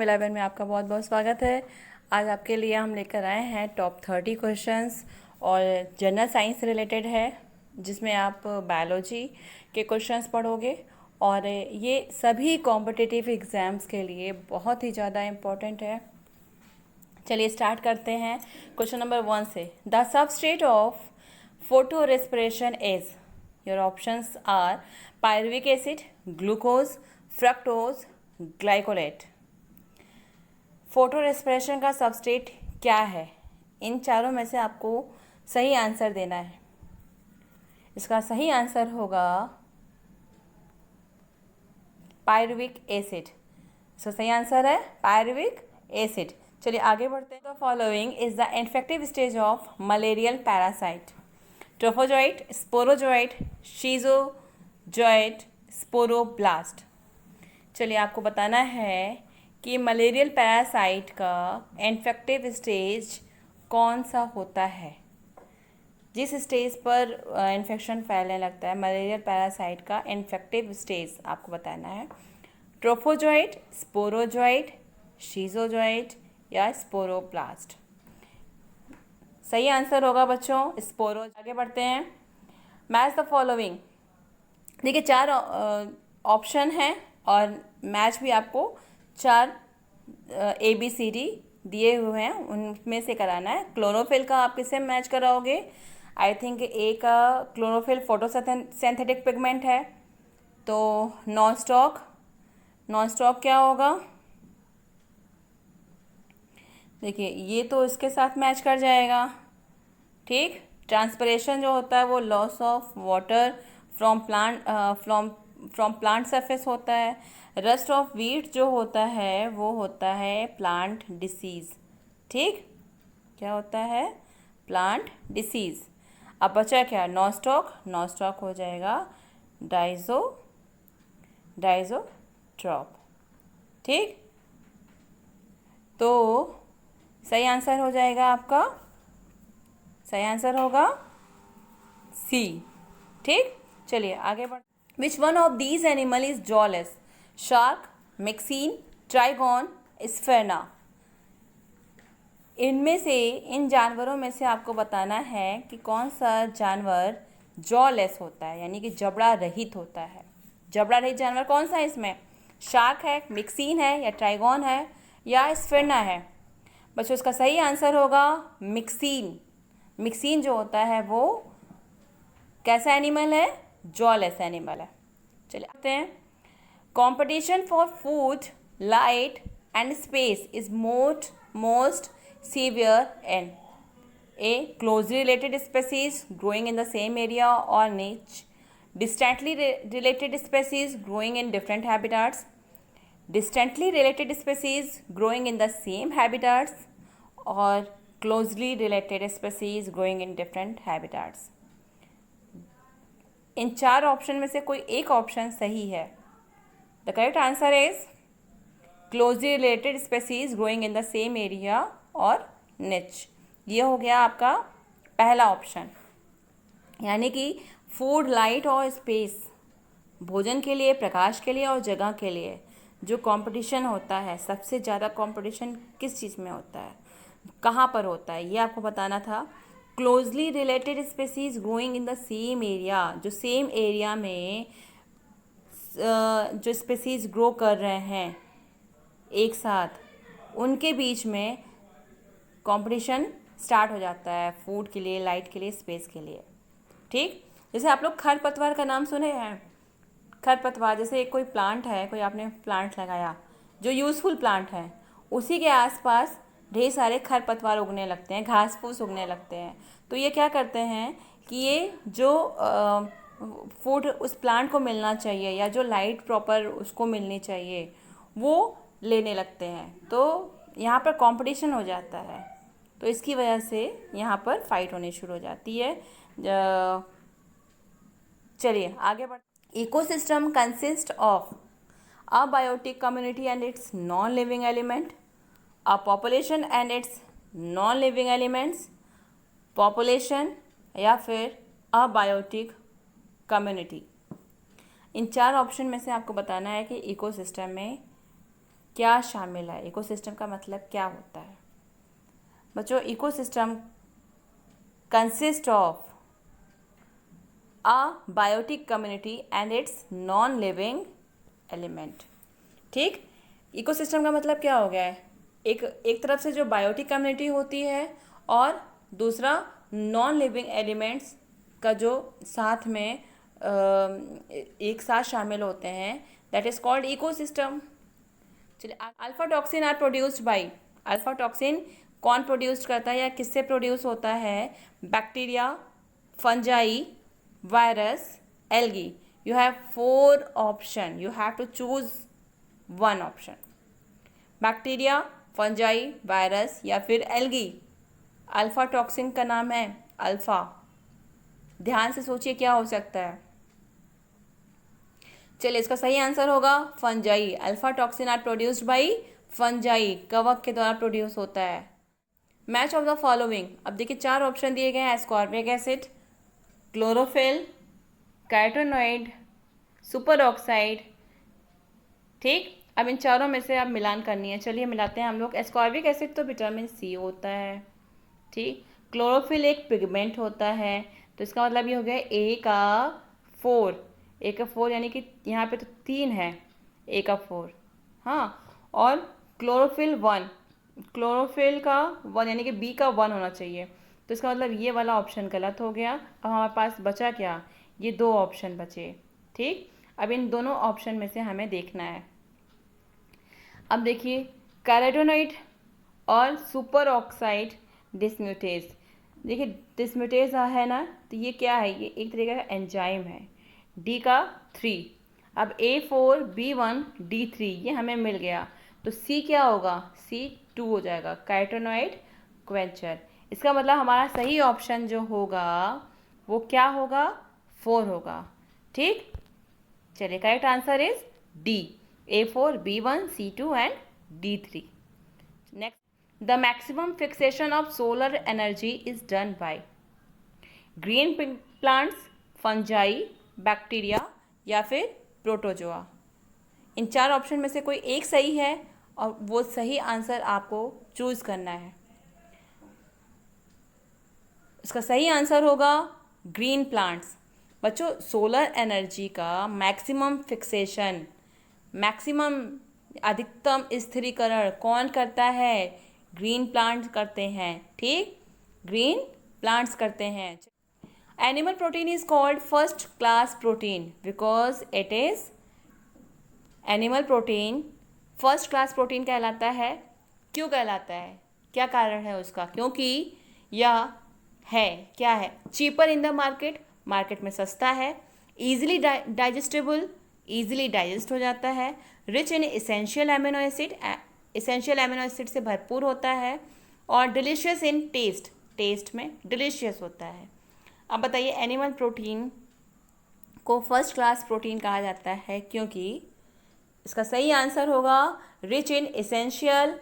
11 में आपका बहुत बहुत स्वागत है। आज आपके लिए हम लेकर आए हैं टॉप 30 क्वेश्चंस और जनरल साइंस से रिलेटेड है, जिसमें आप बायोलॉजी के क्वेश्चंस पढ़ोगे और ये सभी कॉम्पिटिटिव एग्ज़ाम्स के लिए बहुत ही ज़्यादा इम्पोर्टेंट है। चलिए स्टार्ट करते हैं क्वेश्चन नंबर 1 से। The substrate of photorespiration is, your options are pyruvic acid, glucose, fructose, glycolate. Photorespiration का सबस्ट्रेट क्या है? इन चारों में से आपको सही आंसर देना है। इसका सही आंसर होगा पायरुविक एसिड। इसका सही आंसर है पायरुविक एसिड। चलिए आगे बढ़ते हैं। The following is the infective stage of malarial parasite: trophozoite, sporozoite, schizozoite, sporoblast. चलिए आपको बताना है कि मलेरियल पैरासाइट का इन्फेक्टिव स्टेज कौन सा होता है। जिस स्टेज पर इन्फेक्शन फैलने लगता है, मलेरियल पैरासाइट का इन्फेक्टिव स्टेज आपको बताना है। ट्रोफोजोइट, स्पोरोजोइट, शीजोजोइट या स्पोरोब्लास्ट। सही आंसर होगा बच्चों स्पोरो। आगे बढ़ते हैं। Match the following. देखिए 4 ऑप्शन हैं और मैच भी आपको 4 ABCD दिए हुए हैं, उनमें से कराना है। क्लोरोफिल का आप किससे मैच कराओगे? आई थिंक ए का क्लोरोफिल फोटोसिंथेटिक पिगमेंट है, तो नॉन स्टॉक क्या होगा? देखिए ये तो इसके साथ मैच कर जाएगा, ठीक। ट्रांसपिरेशन जो होता है वो loss of water from plant surface होता है। रस्ट ऑफ वीट जो होता है वो होता है प्लांट डिसीज़, ठीक। क्या होता है? Plant disease. अब बचा क्या? नॉन स्टॉक हो जाएगा डाइजोट्रॉप, ठीक। तो सही आंसर हो जाएगा आपका, सही आंसर होगा सी, ठीक। चलिए आगे बढ़। Which one of these animal is jawless? Shark, myxine, trygon, sphyrna. इनमें से, इन जानवरों में से आपको बताना है कि कौन सा जानवर जॉलेस होता है, यानी कि जबड़ा रहित होता है। जबड़ा रहित जानवर कौन सा है इसमें? शार्क है, मैक्सीन है या ट्राइगॉन है या स्फेना है? बच्चों इसका सही आंसर होगा मैक्सीन। मैक्सीन जो होता है वो कैसा एनिमल है? जॉलेस एनिमल है। चलिए आते हैं। Competition for food, light and space is most severe in A closely related species growing in the same area और niche, distantly related species growing in different habitats, distantly related species growing in the same habitats, और closely related species growing in different habitats। In 4 option में से कोई एक option सही है। The correct answer is closely related species growing in the same area और निच। ये हो गया आपका पहला ऑप्शन, यानी कि फूड, लाइट और स्पेस, भोजन के लिए, प्रकाश के लिए और जगह के लिए जो कंपटीशन होता है, सबसे ज़्यादा कंपटीशन किस चीज़ में होता है, कहाँ पर होता है, ये आपको बताना था। Closely related species growing in the same area, जो सेम एरिया में जो स्पेसीज ग्रो कर रहे हैं एक साथ, उनके बीच में कंपटीशन स्टार्ट हो जाता है फूड के लिए, लाइट के लिए, स्पेस के लिए, ठीक। जैसे आप लोग खरपतवार का नाम सुने हैं। खरपतवार जैसे एक कोई प्लांट है, कोई आपने प्लांट लगाया जो यूज़फुल प्लांट है, उसी के आसपास ढेर सारे खरपतवार उगने लगते हैं, घास फूस उगने लगते हैं। तो ये क्या करते हैं कि ये जो फूड उस प्लांट को मिलना चाहिए या जो लाइट प्रॉपर उसको मिलनी चाहिए वो लेने लगते हैं। तो यहाँ पर कंपटीशन हो जाता है, तो इसकी वजह से यहाँ पर फाइट होनी शुरू हो जाती है। चलिए आगे बढ़। Ecosystem consist of a biotic community and its non living element, a population and its non living elements, population या फिर अ बायोटिक कम्युनिटी। इन 4 ऑप्शन में से आपको बताना है कि इकोसिस्टम में क्या शामिल है? इकोसिस्टम का मतलब क्या होता है बच्चों? Ecosystem consist of a biotic community and its non living element. ठीक, इकोसिस्टम का मतलब क्या हो गया है? एक तरफ से जो बायोटिक कम्युनिटी होती है और दूसरा नॉन लिविंग एलिमेंट्स का जो साथ में एक साथ शामिल होते हैं, दैट इज कॉल्ड इकोसिस्टम। चलिए, alpha toxin are produced by, alpha toxin कौन प्रोड्यूस करता है या किससे प्रोड्यूस होता है? Bacteria, fungi, virus, algae. You have 4 option, you have to choose 1 option. Bacteria, fungi, virus या फिर एल्गी। अल्फा टॉक्सिन का नाम है अल्फा। ध्यान से सोचिए क्या हो सकता है। चलिए, इसका सही आंसर होगा fungi. Alpha toxin are produced by fungi, कवक के द्वारा प्रोड्यूस होता है। Match of the following. अब देखिए 4 ऑप्शन दिए गए हैं, ascorbic acid, chlorophyll, carotenoid, super oxide. ठीक, अब इन चारों में से आप मिलान करनी है। चलिए मिलाते हैं हम लोग। एस्कॉर्बिक एसिड तो विटामिन सी होता है। ठीक, क्लोरोफिल एक पिगमेंट होता है, तो इसका मतलब ये हो गया ए का 4, ए का 4 यानी कि यहाँ पे तो 3 है, ए का 4। हाँ, और क्लोरोफिल 1, क्लोरोफिल का 1 यानी कि बी का 1 होना चाहिए, तो इसका मतलब ये वाला ऑप्शन गलत हो गया। अब हमारे पास बचा क्या? ये 2 ऑप्शन बचे। ठीक, अब इन दोनों ऑप्शन में से हमें देखना है। अब देखिए, कैरोटेनॉइड और सुपर ऑक्साइड डिस्म्यूटेज। देखिए डिस्म्यूटेज है ना, तो ये क्या है? ये एक तरीके का एंजाइम है। डी का 3, अब A4B1D3 ये हमें मिल गया, तो सी क्या होगा? C2 हो जाएगा, कैरोटेनॉइड क्वेंचर। इसका मतलब हमारा सही ऑप्शन जो होगा वो क्या होगा? 4 होगा। ठीक, चलिए correct answer is D, A4B1C2 and D3. Next, the maximum fixation of solar energy is done by green plants, fungi, bacteria या फिर प्रोटोजोआ। इन 4 ऑप्शन में से कोई एक सही है और वो सही आंसर आपको चूज करना है। इसका सही आंसर होगा ग्रीन प्लांट्स। बच्चों, सोलर एनर्जी का मैक्सिमम फिक्सेशन, मैक्सिमम अधिकतम स्थिरीकरण कौन करता है? ग्रीन प्लांट्स करते हैं। ठीक, ग्रीन प्लांट्स करते हैं। Animal protein is called first class protein because it is, animal protein first class protein कहलाता है। क्यों कहलाता है? क्या कारण है उसका? क्योंकि यह है, क्या है? Cheaper in the market, market में सस्ता है, ईजिली डाइजेस्टेबल, ईजिली डाइजेस्ट हो जाता है, rich in essential amino acid, essential amino acid से भरपूर होता है, और डिलीशियस इन टेस्ट, टेस्ट में डिलीशियस होता है। अब बताइए, एनिमल प्रोटीन को फर्स्ट क्लास प्रोटीन कहा जाता है क्योंकि इसका सही आंसर होगा rich in essential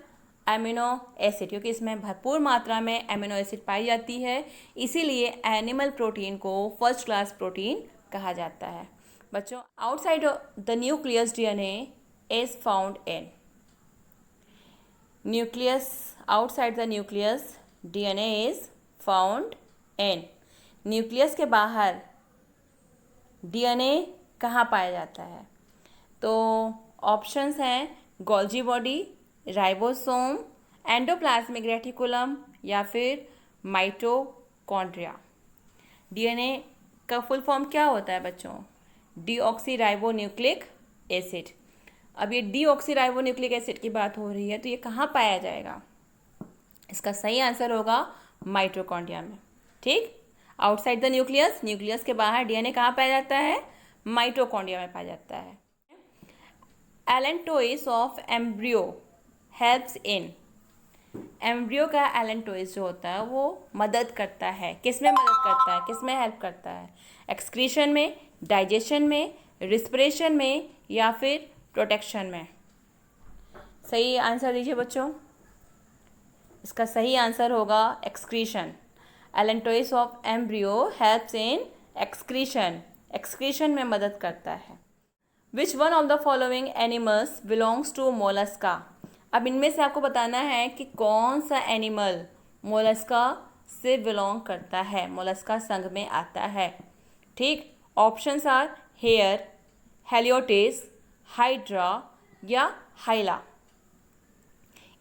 amino acid, क्योंकि इसमें भरपूर मात्रा में एमिनो एसिड पाई जाती है, इसीलिए एनिमल प्रोटीन को फर्स्ट क्लास प्रोटीन कहा जाता है। बच्चों, outside the nucleus DNA is found in, nucleus, outside the nucleus DNA is found in, nucleus के बाहर डीएनए कहाँ पाया जाता है? तो ऑप्शंस हैं Golgi body, ribosome, endoplasmic reticulum या फिर माइटोकॉन्ड्रिया। डीएनए का फुल फॉर्म क्या होता है बच्चों? Deoxyribonucleic acid. अब ये डीऑक्सीराइबोन्यूक्लिक एसिड की बात हो रही है, तो ये कहाँ पाया जाएगा? इसका सही आंसर होगा माइटोकॉन्ड्रिया में। ठीक, आउटसाइड द न्यूक्लियस, न्यूक्लियस के बाहर डीएनए कहाँ पाया जाता है? माइटोकॉन्ड्रिया में पाया जाता है। Allantois of embryo helps in, embryo का एलेंटोइस जो होता है वो मदद करता है, किस में मदद करता है, किस में हेल्प करता है? एक्सक्रीशन में, डाइजेशन में, रिस्पिरेशन में या फिर प्रोटेक्शन में? सही आंसर दीजिए बच्चों। इसका सही आंसर होगा excretion. Allantois of embryo helps in excretion, excretion में मदद करता है। Which one of the following animals belongs to mollusca? अब इनमें से आपको बताना है कि कौन सा एनिमल मोलस्का से बिलोंग करता है, मोलस्का संघ में आता है। ठीक, ऑप्शंस आर हेयर, हेलियोटेस, हाइड्रा या हाइला।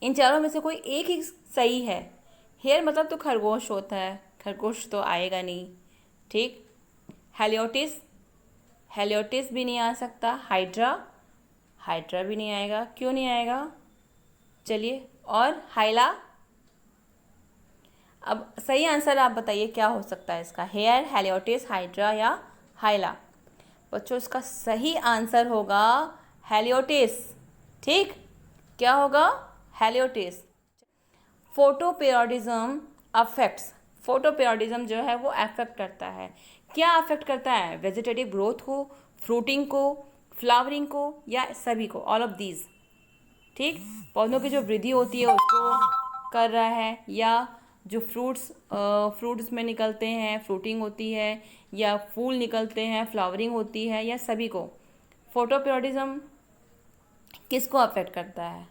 इन चारों में से कोई एक ही सही है। हेयर मतलब तो खरगोश होता है, खरगोश तो आएगा नहीं। ठीक, हेलियोटिस, हेलियोटिस भी नहीं आ सकता। हाइड्रा, हाइड्रा भी नहीं आएगा। क्यों नहीं आएगा? चलिए, और हाइला। अब सही आंसर आप बताइए क्या हो सकता है इसका, हेयर, हेलियोटिस, हाइड्रा या हाइला। बच्चों इसका सही आंसर होगा हेलियोटिस। ठीक, क्या होगा? हेलियोटिस। फोटोपेरियोडिज्म अफेक्ट्स, फोटोपेरियोडिज्म जो है वो अफेक्ट करता है, क्या अफेक्ट करता है? वेजिटेटिव ग्रोथ को, फ्रूटिंग को, फ्लावरिंग को या सभी को, ऑल ऑफ दीज। ठीक, पौधों की जो वृद्धि होती है उसको कर रहा है, या जो फ्रूट्स में निकलते हैं, फ्रूटिंग होती है, या फूल निकलते हैं, फ्लावरिंग होती है, या सभी को। फोटोपेरियोडिज्म किसको अफेक्ट करता है?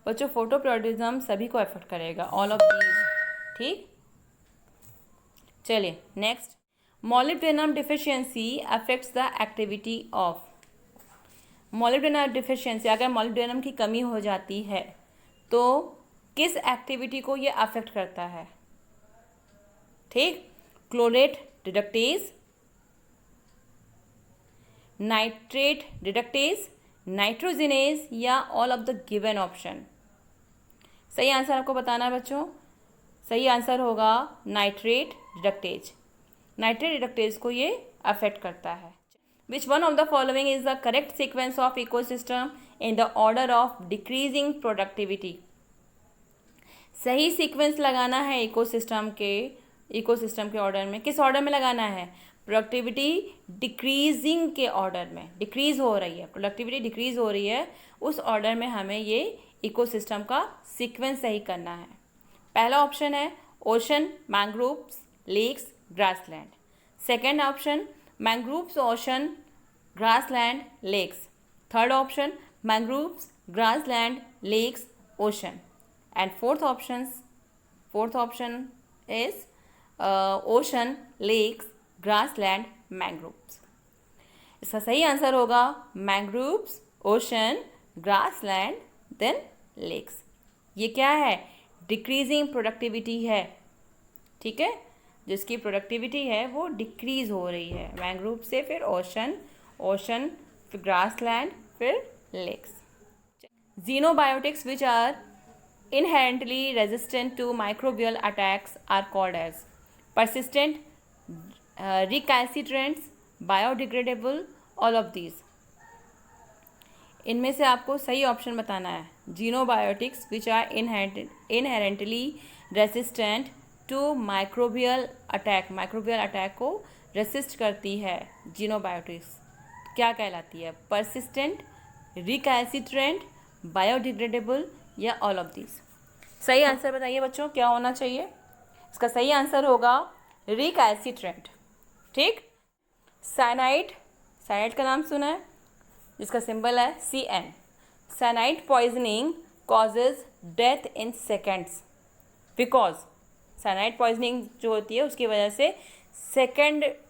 बच्चों फोटोपेरियोडिज्म सभी को अफेक्ट करेगा, ऑल ऑफ दीज। ठीक, चलिए next. Molybdenum deficiency affects the activity of. Molybdenum deficiency, अगर मॉलिब्डेनम की कमी हो जाती है तो किस एक्टिविटी को ये अफेक्ट करता है? ठीक, chlorate reductase, nitrate reductase, nitrogenase या all of the given option. सही आंसर आपको बताना है बच्चों। सही आंसर होगा नाइट्रेट रिडक्टेज। नाइट्रेट रिडक्टेज को ये अफेक्ट करता है। विच one of the following is the correct sequence of ecosystem in the order of decreasing productivity. सही सीक्वेंस लगाना है इकोसिस्टम के ऑर्डर में। किस ऑर्डर में लगाना है? प्रोडक्टिविटी डिक्रीजिंग के ऑर्डर में। डिक्रीज हो रही है, प्रोडक्टिविटी डिक्रीज हो रही है, उस ऑर्डर में हमें ये इकोसिस्टम का सीक्वेंस सही करना है। पहला ऑप्शन है ocean, mangroves, lakes, grassland. Second option mangroves, ocean, grassland, lakes. Third option mangroves, grassland, lakes, ocean. And fourth option is ocean, lakes, grassland, mangroves. इसका सही आंसर होगा mangroves, ocean, grassland, then lakes. ये क्या है? Decreasing productivity है। ठीक है, जिसकी प्रोडक्टिविटी है वो डिक्रीज हो रही है। मैंग्रोव से फिर ओशन फिर ग्रासलैंड फिर lakes. xenobiotics which are inherently resistant to microbial attacks are called as persistent, recalcitrants, biodegradable, all of these। इनमें से आपको सही ऑप्शन बताना है। xenobiotics which are inherently resistant to microbial attack, microbial attack को resist करती है xenobiotics, क्या कहलाती है? persistent, recalcitrant, बायोडिग्रेडेबल या ऑल ऑफ दीज। सही आंसर बताइए बच्चों, क्या होना चाहिए? इसका सही आंसर होगा रिकैल्सिट्रेंट। ठीक, साइनाइड, साइनाइड का नाम सुना है, जिसका सिंबल है CN। Cyanide poisoning causes death in seconds, because cyanide poisoning जो होती है उसकी वजह से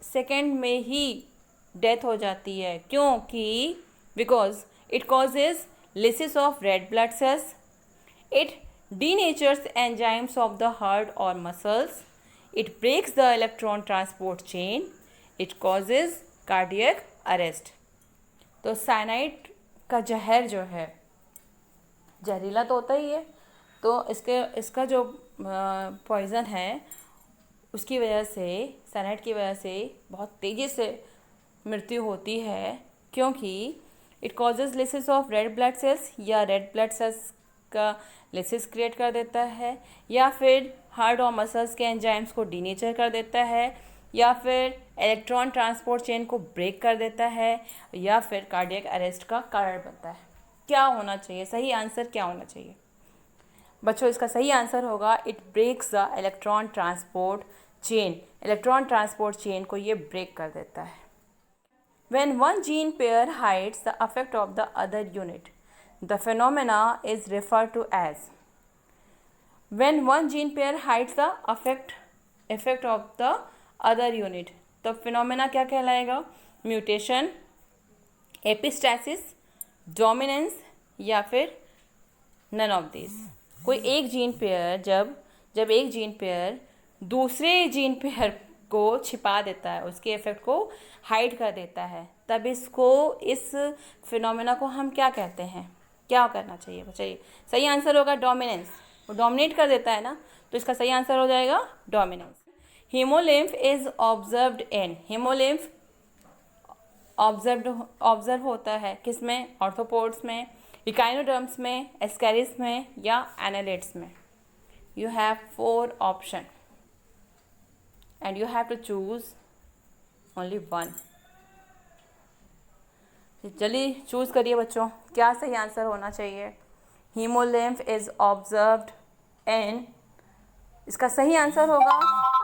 सेकेंड में ही डेथ हो जाती है। क्योंकि because it causes lysis of red blood cells, it denatures enzymes of the heart or muscles, it breaks the electron transport chain, it causes cardiac arrest। तो साइनाइड का जहर जो है जहरीला तो होता ही है, तो इसका जो पॉइज़न है उसकी वजह से, साइनाइड की वजह से बहुत तेज़ी से मृत्यु होती है। क्योंकि it causes lysis of red blood cells, या रेड ब्लड सेल्स का लिसिस क्रिएट कर देता है, या फिर हार्ट और मसल्स के एंजाइम्स को डीनेचर कर देता है, या फिर इलेक्ट्रॉन ट्रांसपोर्ट चेन को ब्रेक कर देता है, या फिर कार्डियक अरेस्ट का कारण बनता है। क्या होना चाहिए? सही आंसर क्या होना चाहिए बच्चों? इसका सही आंसर होगा it breaks the electron transport chain. Electron transport chain को ये ब्रेक कर देता है। When one gene pair hides the effect of the other unit, the phenomena is refer to as when one gene pair hides the effect of the other unit. तो phenomena क्या कहलाएगा? Mutation, एपिस्टैसिस, dominance या फिर none of this. कोई एक gene pair जब एक gene pair दूसरे जीन पेयर को छिपा देता है, उसके इफेक्ट को हाइड कर देता है, तब इस फिनोमेना को हम क्या कहते हैं? क्या करना चाहिए? चलिए, सही आंसर होगा डोमिनेंस। वो डोमिनेट कर देता है ना, तो इसका सही आंसर हो जाएगा dominance. Haemolymph is observed in, haemolymph observe होता है किसमें? ऑर्थोपोड्स में, इकाइनोडर्म्स में, एस्केरिस में या एनालिड्स में। You have 4 option and you have to choose only 1। चलिए चूज करिए बच्चों, क्या सही आंसर होना चाहिए? हीमोलिम्फ इज ऑब्जर्व्ड इन, इसका सही आंसर होगा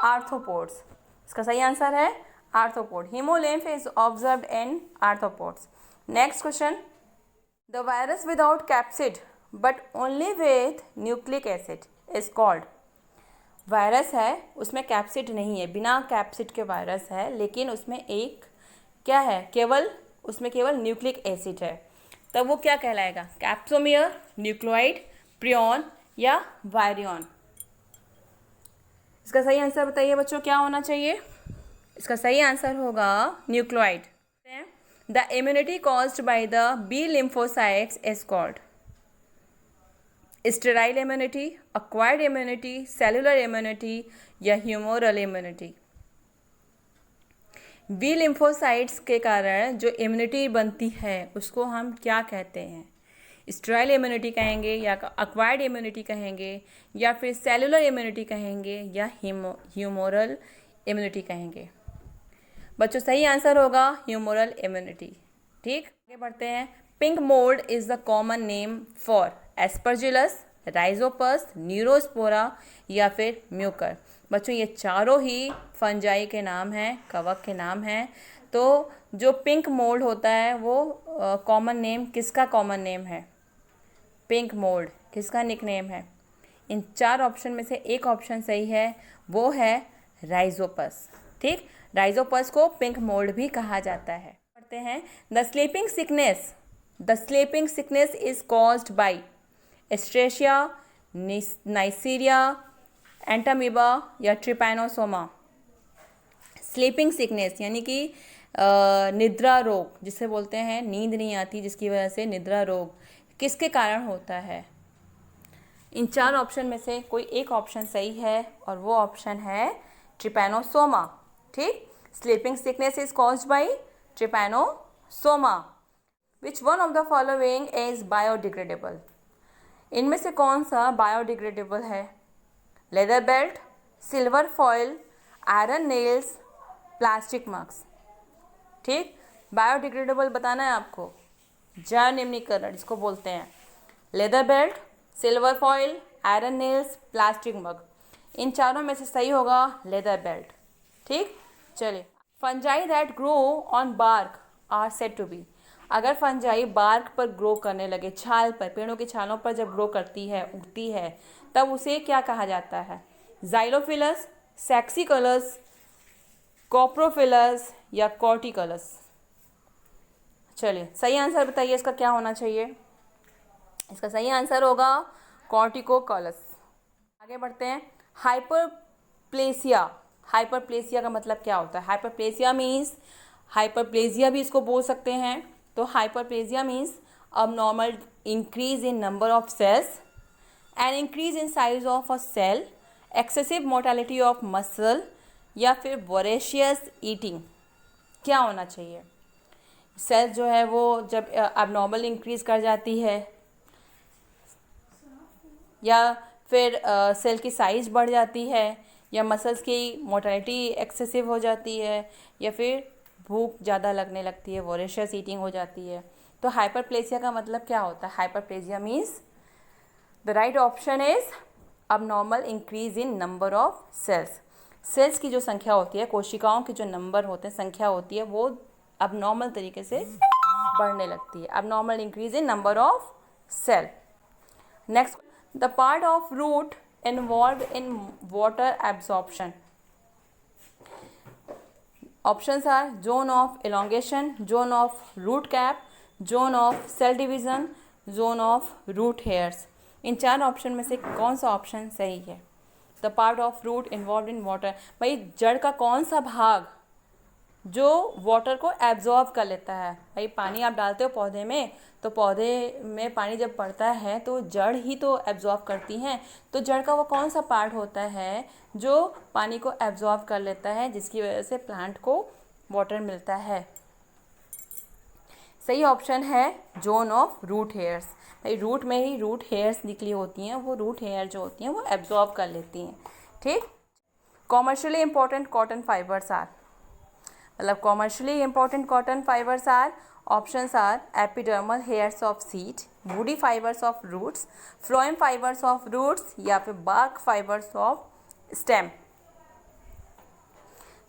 आर्थ्रोपोड्स। इसका सही आंसर है arthropod. Haemolymph is observed in arthropods. Next question, the virus without capsid but only with nucleic acid is called. Virus है, उसमें कैप्सिड नहीं है, बिना कैप्सिड के वायरस है, लेकिन उसमें एक क्या है? उसमें केवल न्यूक्लिक एसिड है, तब वो क्या कहलाएगा? कैप्सोमियर, न्यूक्लियोइड, प्रियॉन या वायरियन। इसका सही आंसर बताइए बच्चों, क्या होना चाहिए? इसका सही आंसर होगा nucleoid. The immunity caused by the B lymphocytes is called sterile immunity, acquired immunity, cellular immunity या ह्यूमोरल इम्यूनिटी। बी लिम्फोसाइट्स के कारण जो इम्यूनिटी बनती है उसको हम क्या कहते हैं? स्टेराइल इम्यूनिटी कहेंगे या अक्वायर्ड इम्यूनिटी कहेंगे या फिर सेलुलर इम्यूनिटी कहेंगे या ह्यूमोरल इम्यूनिटी कहेंगे। बच्चों सही आंसर होगा ह्यूमोरल इम्यूनिटी। ठीक, आगे बढ़ते हैं। Pink mould is the common name for Aspergillus, Rhizopus, Neurospora या फिर म्यूकर। बच्चों ये चारों ही फंजाई के नाम हैं, कवक के नाम हैं। तो जो पिंक मोल्ड होता है वो कॉमन नेम किसका कॉमन नेम है? पिंक मोल्ड किसका निकनेम है? इन 4 ऑप्शन में से एक ऑप्शन सही है, वो है राइजोपस। ठीक, राइजोपस को पिंक मोल्ड भी कहा जाता है। पढ़ते हैं, the sleeping sickness is caused by Escherichia, Neisseria, entamoeba या ट्रिपैनोसोमा। स्लीपिंग सिकनेस यानी कि निद्रा रोग, जिसे बोलते हैं नींद नहीं आती, जिसकी वजह से निद्रा रोग, किसके कारण होता है? इन 4 ऑप्शन में से कोई एक ऑप्शन सही है और वो ऑप्शन है ट्रिपैनोसोमा। ठीक, sleeping sickness is caused by trypanosoma. Which one of the following is biodegradable? इनमें से कौन सा बायोडिग्रेडेबल है? Leather belt, silver foil, iron nails, plastic mugs. ठीक, बायोडिग्रेडेबल बताना है आपको। जैव निम्नीकरण जिसको बोलते हैं, leather belt, silver foil, iron nails, plastic mug. इन चारों में से सही होगा लेदर बेल्ट। ठीक, चलिए। Fungi that grow on bark are said to be. अगर फंजाई बार्क पर ग्रो करने लगे, छाल पर, पेड़ों की छालों पर जब ग्रो करती है, उगती है, तब उसे क्या कहा जाता है? जाइलोफिलस, सेक्सिकलस, कोप्रोफिलस या कॉर्टिकलस। चलिए सही आंसर बताइए, इसका क्या होना चाहिए? इसका सही आंसर होगा कॉर्टिकोकलस। आगे बढ़ते हैं। हाइपरप्लेसिया का मतलब क्या होता है? हाइपरप्लेसिया मीन्स, हाइपरप्लेजिया भी इसको बोल सकते हैं। तो hyperplasia means abnormal increase in number of cells, an increase in size of a cell, excessive mortality of muscle या फिर voracious eating। क्या होना चाहिए? सेल जो है वो जब abnormal इंक्रीज कर जाती है या फिर सेल की साइज़ बढ़ जाती है या मसल्स की मोर्टेलिटी एक्सेसिव हो जाती है या फिर भूख ज़्यादा लगने लगती है, वोरेशियस ईटिंग हो जाती है। तो हाइपरप्लेसिया का मतलब क्या होता है? Hyperplasia means the right option is abnormal increase in number of cells. Cells की जो संख्या होती है, कोशिकाओं की जो नंबर होते हैं, संख्या होती है, वो अबनॉर्मल तरीके से बढ़ने लगती है। Abnormal increase in number of cell. Next, the part of root involved in water absorption. Options are zone of elongation, zone of root cap, zone of cell division, zone of root hairs. इन 4 option में से कौन सा option सही है? The part of root involve in water, भाई जड़ का कौन सा भाग जो वाटर को एब्जॉर्ब कर लेता है? भाई पानी आप डालते हो पौधे में, तो पौधे में पानी जब पड़ता है तो जड़ ही तो एब्जॉर्ब करती हैं, तो जड़ का वो कौन सा पार्ट होता है जो पानी को एब्जॉर्ब कर लेता है, जिसकी वजह से प्लांट को वाटर मिलता है? सही ऑप्शन है जोन ऑफ रूट हेयर्स। भाई रूट में ही रूट हेयर्स निकली होती हैं, वो रूट हेयर जो होती हैं वो एब्जॉर्ब कर लेती हैं। ठीक। Commercially important cotton fibres are, मतलब commercially important cotton fibres are, options are epidermal hairs of seed, woody fibres of roots, phloem fibres of roots, या फिर bark fibres of stem.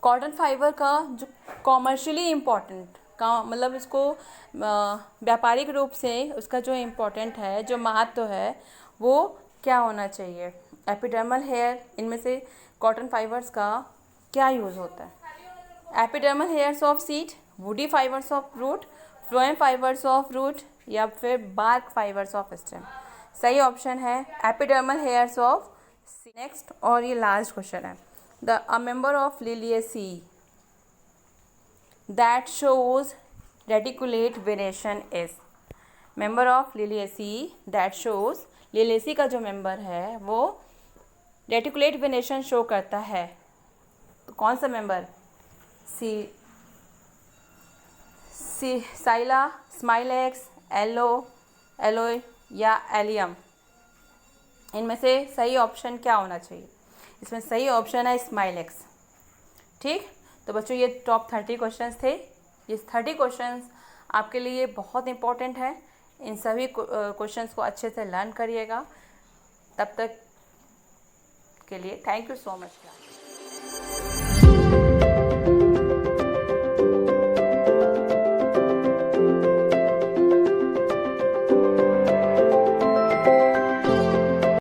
Cotton fibre का जो commercially important का मतलब इसको व्यापारिक रूप से उसका जो इम्पोर्टेंट है, जो महत्व है, वो क्या होना चाहिए? एपिडर्मल हेयर, इनमें से कॉटन फाइबर्स का क्या यूज़ होता है? Epidermal hairs of seed, woody fibres of root, phloem fibres of root, या फिर बार्क फाइबर्स ऑफ स्टेम। सही ऑप्शन है epidermal hairs of seed. Next और ये लास्ट क्वेश्चन है, a member of Liliaceae that shows reticulate variation is। Member of Liliaceae that shows, Liliaceae का जो member है वो रेटिकुलेट वेरिएशन शो करता है, तो कौन सा मेंबर? साइला, स्माइलेक्स, एलोय या एलियम। इनमें से सही ऑप्शन क्या होना चाहिए? इसमें सही ऑप्शन है स्माइलेक्स। ठीक। तो बच्चों ये टॉप 30 क्वेश्चंस थे। ये 30 क्वेश्चंस आपके लिए बहुत इंपॉर्टेंट है। इन सभी क्वेश्चंस को अच्छे से लर्न करिएगा। तब तक के लिए थैंक यू सो मच।